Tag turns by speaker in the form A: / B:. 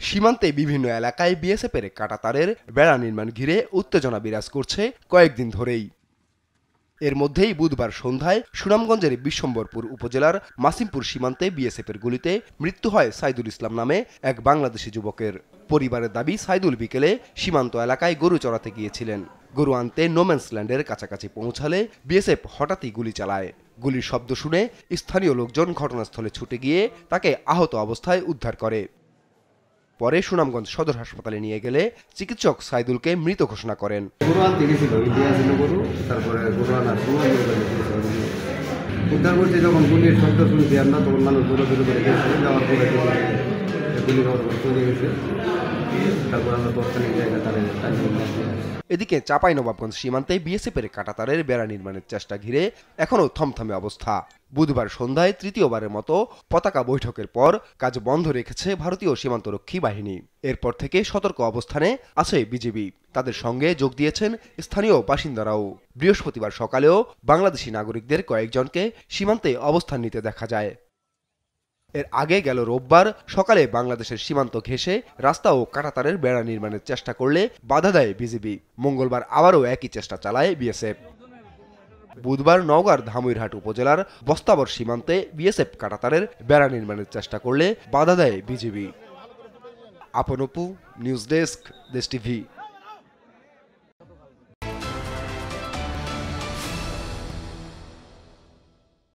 A: সীমান্তে বিভিন্ন এলাকায় বিএসএফের কাঁটাতারের বেড়া নির্মাণ ঘিরে উত্তেজনা বিরাজ করছে কয়েকদিন ধরেই। এর মধ্যেই বুধবার সন্ধ্যায় সুনামগঞ্জের বিশ্বম্বরপুর উপজেলার মাসিমপুর সীমান্তে বিএসএফের গুলিতে মৃত্যু হয় সাইদুল ইসলাম নামে এক বাংলাদেশি যুবকের। পরিবারের দাবি, সাইদুল বিকেলে সীমান্ত এলাকায় গরু চড়াতে গিয়েছিলেন। গরু আনতে নোম্যান্সল্যান্ডের কাছাকাছি পৌঁছালে বিএসএফ হঠাৎই গুলি চালায়। গুলির শব্দ শুনে স্থানীয় লোকজন ঘটনাস্থলে ছুটে গিয়ে তাকে আহত অবস্থায় উদ্ধার করে। পরে সুনামগঞ্জ সদর হাসপাতালে নিয়ে গেলে চিকিৎসক সাইদুলকে মৃত ঘোষণা করেন।
B: গরু আনতে গেছিল, ইন্ডিয়া ছিল গরু, তারপরে গরু আনার সময় উদ্ধার করতে যখন গুলির শব্দ শুনছি আমরা, তখন মানুষ দূরে দূরে করে গেছে, যাওয়ার পরে গুলি খাওয়ার পর চলে গেছে। তারপর আমরা তৎকালীন জায়গায় তাদের।
A: এদিকে চাঁপাইনবাবগঞ্জ সীমান্তে বিএসএফের কাঁটাতারের বেড়া নির্মাণের চেষ্টা ঘিরে এখনও থমথমে অবস্থা। বুধবার সন্ধ্যায় তৃতীয়বারের মতো পতাকা বৈঠকের পর কাজ বন্ধ রেখেছে ভারতীয় সীমান্তরক্ষী বাহিনী। এরপর থেকে সতর্ক অবস্থানে আছে বিজিবি। তাদের সঙ্গে যোগ দিয়েছেন স্থানীয় বাসিন্দারাও। বৃহস্পতিবার সকালেও বাংলাদেশি নাগরিকদের কয়েকজনকে সীমান্তে অবস্থান নিতে দেখা যায়। এর আগে গেল রোববার সকালে বাংলাদেশের সীমান্ত ঘেঁষে রাস্তা ও কাঁটাতারের বেড়া নির্মাণের চেষ্টা করলে বাধা দেয় বিজিবি। মঙ্গলবার আবারও একই চেষ্টা চালায় বিএসএফ। বুধবার নওগাঁর ধামইরহাট উপজেলার বস্তাবর সীমান্তে বিএসএফ কাঁটাতারের বেড়া নির্মাণের চেষ্টা করলে বাধা দেয় বিজিবি। আপন অপু, নিউজ ডেস্ক, দেশ টিভি।